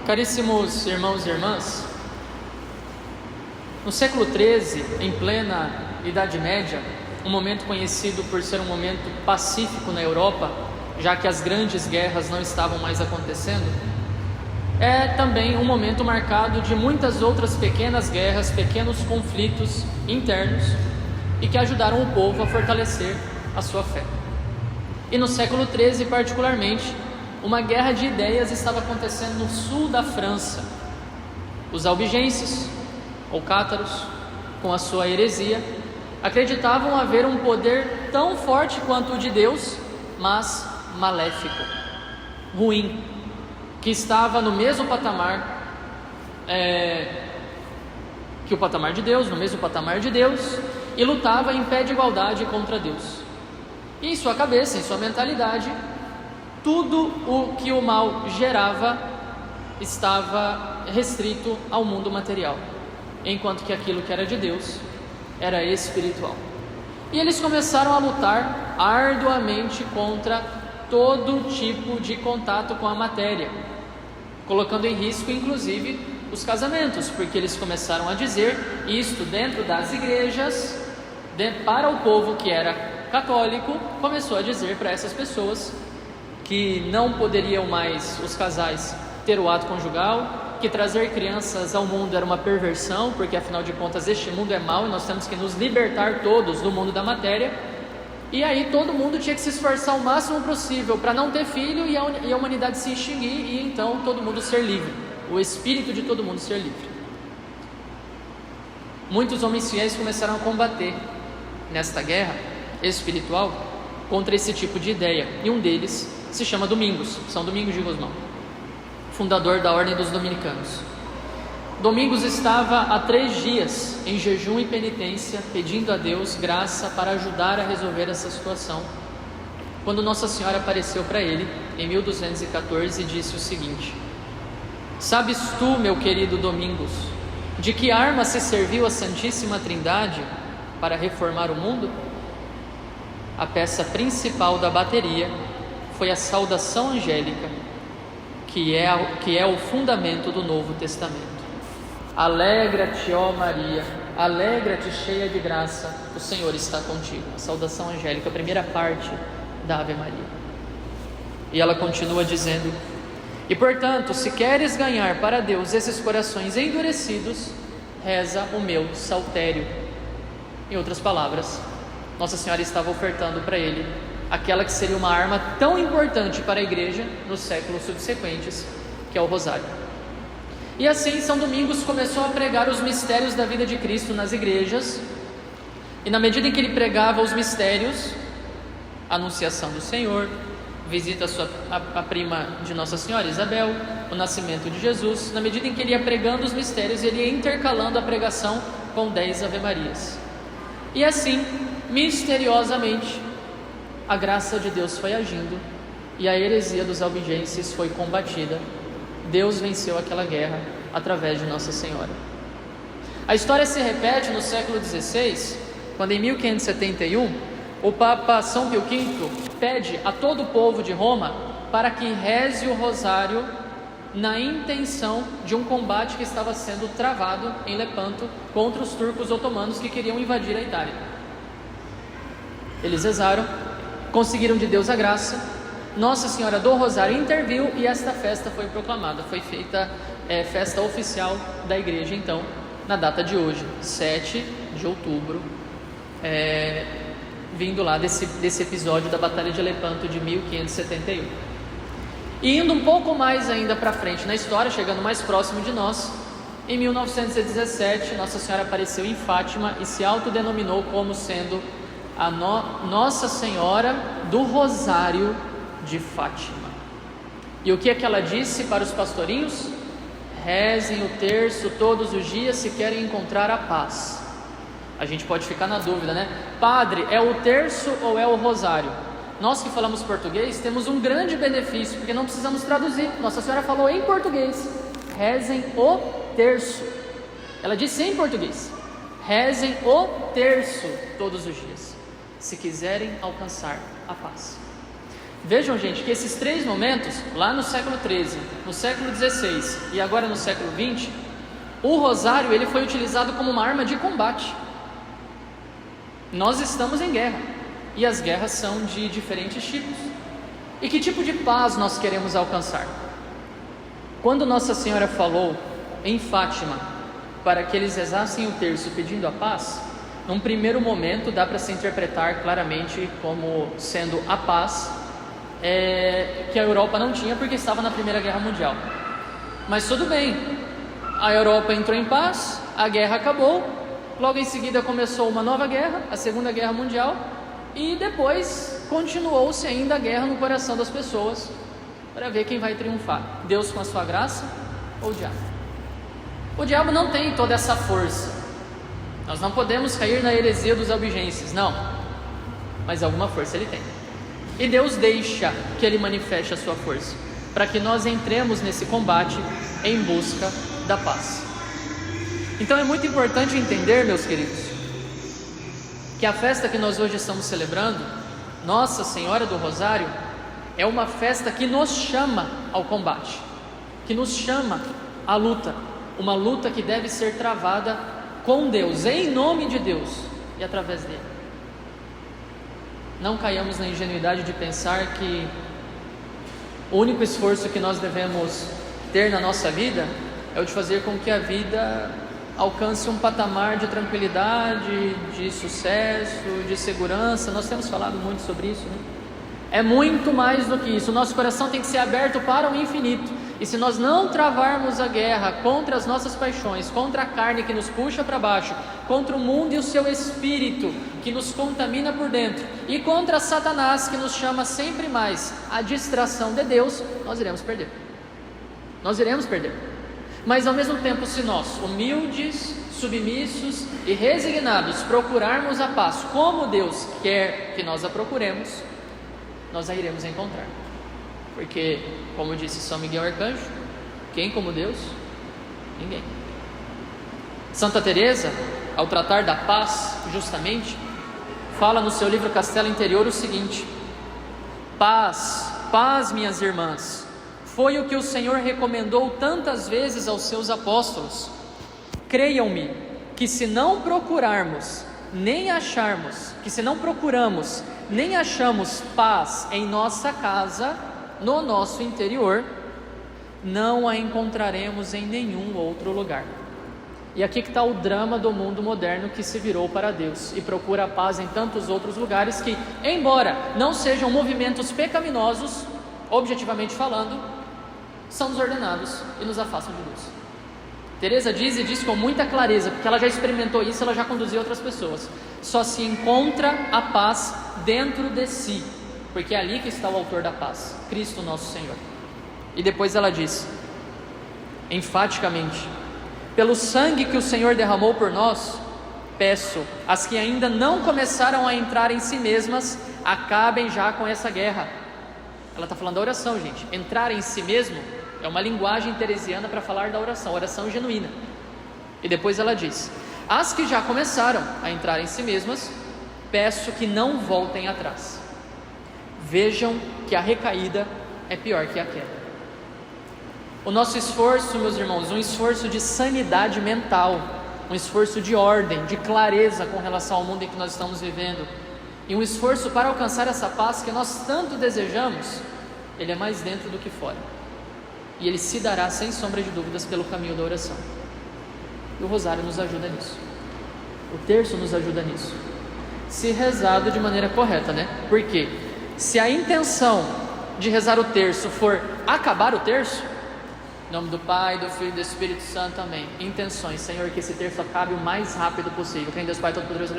Caríssimos irmãos e irmãs, no século XIII, em plena Idade Média, um momento conhecido por ser um momento pacífico na Europa, já que as grandes guerras não estavam mais acontecendo, é também um momento marcado de muitas outras pequenas guerras, pequenos conflitos internos, e que ajudaram o povo a fortalecer a sua fé. E no século XIII, particularmente, uma guerra de ideias estava acontecendo no sul da França. Os albigenses, ou cátaros, com a sua heresia, acreditavam haver um poder tão forte quanto o de Deus, mas maléfico, ruim, que estava no mesmo patamar que o patamar de Deus, no mesmo patamar de Deus, e lutava em pé de igualdade contra Deus. E em sua cabeça, em sua mentalidade, tudo o que o mal gerava estava restrito ao mundo material, enquanto que aquilo que era de Deus era espiritual. E eles começaram a lutar arduamente contra todo tipo de contato com a matéria, colocando em risco inclusive os casamentos, porque eles começaram a dizer isto dentro das igrejas, para o povo que era católico, começou a dizer para essas pessoas que não poderiam mais os casais ter o ato conjugal, que trazer crianças ao mundo era uma perversão, porque afinal de contas este mundo é mau e nós temos que nos libertar todos do mundo da matéria. E aí todo mundo tinha que se esforçar o máximo possível para não ter filho e a humanidade se extinguir, e então todo mundo ser livre, o espírito de todo mundo ser livre. Muitos homens fiéis começaram a combater nesta guerra espiritual contra esse tipo de ideia, e um deles se chama Domingos, São Domingos de Gusmão, fundador da Ordem dos Dominicanos. Domingos estava há 3 dias em jejum e penitência, pedindo a Deus graça para ajudar a resolver essa situação, quando Nossa Senhora apareceu para ele em 1214 e disse o seguinte: sabes tu, meu querido Domingos, de que arma se serviu a Santíssima Trindade para reformar o mundo? A peça principal da bateria foi a saudação angélica, que é o fundamento do Novo Testamento. Alegra-te, ó Maria, alegra-te, cheia de graça, o Senhor está contigo. A saudação angélica, a primeira parte da Ave Maria. E ela continua dizendo: e portanto, se queres ganhar para Deus esses corações endurecidos, reza o meu saltério. Em outras palavras, Nossa Senhora estava ofertando para ele aquela que seria uma arma tão importante para a igreja nos séculos subsequentes, que é o rosário. E assim São Domingos começou a pregar os mistérios da vida de Cristo nas igrejas, e na medida em que ele pregava os mistérios, a anunciação do Senhor, visita a prima de Nossa Senhora, Isabel, o nascimento de Jesus, na medida em que ele ia pregando os mistérios, ele ia intercalando a pregação com 10 Ave-Marias. E assim, misteriosamente, a graça de Deus foi agindo e a heresia dos albigenses foi combatida. Deus venceu aquela guerra através de Nossa Senhora. A história se repete no século XVI, quando em 1571 o Papa São Pio V pede a todo o povo de Roma para que reze o rosário na intenção de um combate que estava sendo travado em Lepanto contra os turcos otomanos que queriam invadir a Itália. Eles rezaram, conseguiram de Deus a graça, Nossa Senhora do Rosário interviu e esta festa foi proclamada. Foi feita festa oficial da igreja, então, na data de hoje, 7 de outubro, vindo lá desse episódio da Batalha de Lepanto de 1571. E indo um pouco mais ainda para frente na história, chegando mais próximo de nós, em 1917, Nossa Senhora apareceu em Fátima e se autodenominou como sendo a Nossa Senhora do Rosário de Fátima. E o que é que ela disse para os pastorinhos? Rezem o terço todos os dias se querem encontrar a paz. A gente pode ficar na dúvida, né? Padre, é o terço ou é o rosário? Nós que falamos português temos um grande benefício, porque não precisamos traduzir. Nossa Senhora falou em português: rezem o terço. Ela disse em português: rezem o terço todos os dias, se quiserem alcançar a paz. Vejam, gente, que esses 3 momentos, lá no século XIII, no século XVI e agora no século XX, o rosário ele foi utilizado como uma arma de combate. Nós estamos em guerra, e as guerras são de diferentes tipos. E que tipo de paz nós queremos alcançar? Quando Nossa Senhora falou em Fátima para que eles rezassem o terço pedindo a paz, num primeiro momento dá para se interpretar claramente como sendo a paz que a Europa não tinha porque estava na Primeira Guerra Mundial. Mas tudo bem, a Europa entrou em paz, a guerra acabou, logo em seguida começou uma nova guerra, a Segunda Guerra Mundial, e depois continuou-se ainda a guerra no coração das pessoas para ver quem vai triunfar, Deus com a sua graça ou o diabo. O diabo não tem toda essa força, nós não podemos cair na heresia dos albigenses, não, mas alguma força ele tem, e Deus deixa que ele manifeste a sua força, para que nós entremos nesse combate em busca da paz. Então é muito importante entender, meus queridos, que a festa que nós hoje estamos celebrando, Nossa Senhora do Rosário, é uma festa que nos chama ao combate, que nos chama à luta, uma luta que deve ser travada com Deus, em nome de Deus e através dele. Não caiamos na ingenuidade de pensar que o único esforço que nós devemos ter na nossa vida é o de fazer com que a vida alcance um patamar de tranquilidade, de sucesso, de segurança. Nós temos falado muito sobre isso, né? É muito mais do que isso. O nosso coração tem que ser aberto para o infinito. E se nós não travarmos a guerra contra as nossas paixões, contra a carne que nos puxa para baixo, contra o mundo e o seu espírito que nos contamina por dentro, e contra Satanás que nos chama sempre mais à distração de Deus, nós iremos perder. Nós iremos perder. Mas ao mesmo tempo, se nós, humildes, submissos e resignados, procurarmos a paz como Deus quer que nós a procuremos, nós a iremos encontrar. Porque, como disse São Miguel Arcanjo, quem como Deus? Ninguém. Santa Teresa, ao tratar da paz, justamente, fala no seu livro Castelo Interior o seguinte: paz, paz, minhas irmãs, foi o que o Senhor recomendou tantas vezes aos seus apóstolos. Creiam-me, que se não procuramos, nem acharmos, que se não procuramos, nem achamos paz em nossa casa, no nosso interior, não a encontraremos em nenhum outro lugar. E aqui que está o drama do mundo moderno que se virou para Deus e procura a paz em tantos outros lugares que, embora não sejam movimentos pecaminosos, objetivamente falando, são desordenados e nos afastam de Deus. Teresa diz, e diz com muita clareza, porque ela já experimentou isso, ela já conduziu outras pessoas: só se encontra a paz dentro de si, porque é ali que está o autor da paz, Cristo nosso Senhor. E depois ela diz, enfaticamente: pelo sangue que o Senhor derramou por nós, peço às que ainda não começaram a entrar em si mesmas, acabem já com essa guerra. Ela está falando da oração, gente. Entrar em si mesmo é uma linguagem teresiana para falar da oração, oração genuína. E depois ela diz: as que já começaram a entrar em si mesmas, peço que não voltem atrás. Vejam que a recaída é pior que a queda. O nosso esforço, meus irmãos, um esforço de sanidade mental, um esforço de ordem, de clareza com relação ao mundo em que nós estamos vivendo, e um esforço para alcançar essa paz que nós tanto desejamos, ele é mais dentro do que fora. E ele se dará sem sombra de dúvidas pelo caminho da oração. E o rosário nos ajuda nisso. O terço nos ajuda nisso. Se rezado de maneira correta, né? Porque se a intenção de rezar o terço for acabar o terço, em nome do Pai, do Filho e do Espírito Santo, amém. Intenções, Senhor, que esse terço acabe o mais rápido possível. Quem Deus Pai Todo-Poderoso,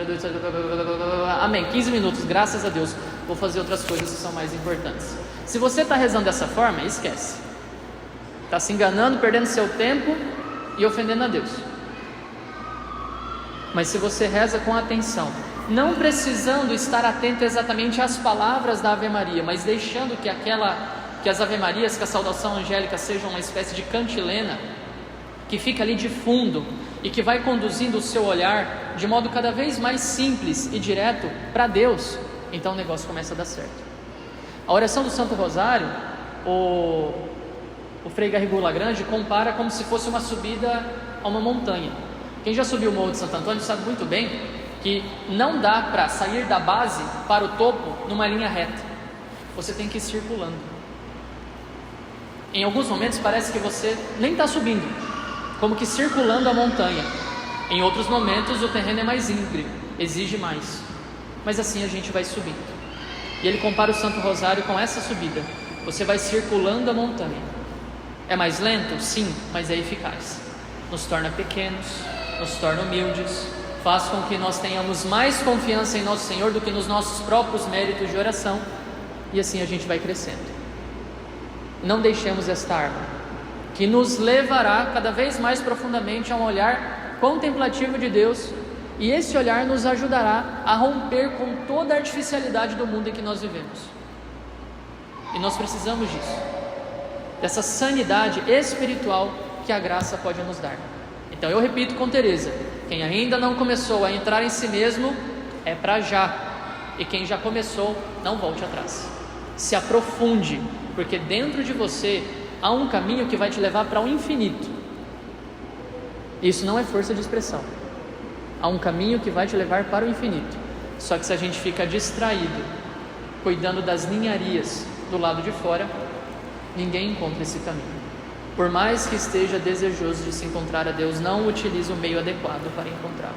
amém. 15 minutos, graças a Deus. Vou fazer outras coisas que são mais importantes. Se você está rezando dessa forma, esquece. Está se enganando, perdendo seu tempo e ofendendo a Deus. Mas se você reza com atenção, não precisando estar atento exatamente às palavras da Ave Maria, mas deixando que as Ave Marias, que a saudação angélica seja uma espécie de cantilena, que fica ali de fundo e que vai conduzindo o seu olhar de modo cada vez mais simples e direto para Deus, então o negócio começa a dar certo. A oração do Santo Rosário, o Frei Garrigou Lagrange compara como se fosse uma subida a uma montanha. Quem já subiu o Morro de Santo Antônio sabe muito bem que não dá para sair da base para o topo numa linha reta. Você tem que ir circulando. Em alguns momentos parece que você nem está subindo, como que circulando a montanha. Em outros momentos o terreno é mais íngreme, exige mais. Mas assim a gente vai subindo. E ele compara o Santo Rosário com essa subida. Você vai circulando a montanha. É mais lento? Sim, mas é eficaz. Nos torna pequenos, nos torna humildes, faz com que nós tenhamos mais confiança em nosso Senhor do que nos nossos próprios méritos de oração, e assim a gente vai crescendo. Não deixemos esta arma, que nos levará cada vez mais profundamente a um olhar contemplativo de Deus, e esse olhar nos ajudará a romper com toda a artificialidade do mundo em que nós vivemos. E nós precisamos disso, dessa sanidade espiritual que a graça pode nos dar. Então eu repito com Teresa: quem ainda não começou a entrar em si mesmo, é para já. E quem já começou, não volte atrás. Se aprofunde, porque dentro de você há um caminho que vai te levar para o infinito. Isso não é força de expressão. Há um caminho que vai te levar para o infinito. Só que se a gente fica distraído, cuidando das ninharias do lado de fora, ninguém encontra esse caminho. Por mais que esteja desejoso de se encontrar a Deus, não utilize o meio adequado para encontrá-lo.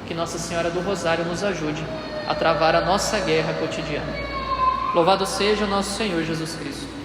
Que Nossa Senhora do Rosário nos ajude a travar a nossa guerra cotidiana. Louvado seja o nosso Senhor Jesus Cristo.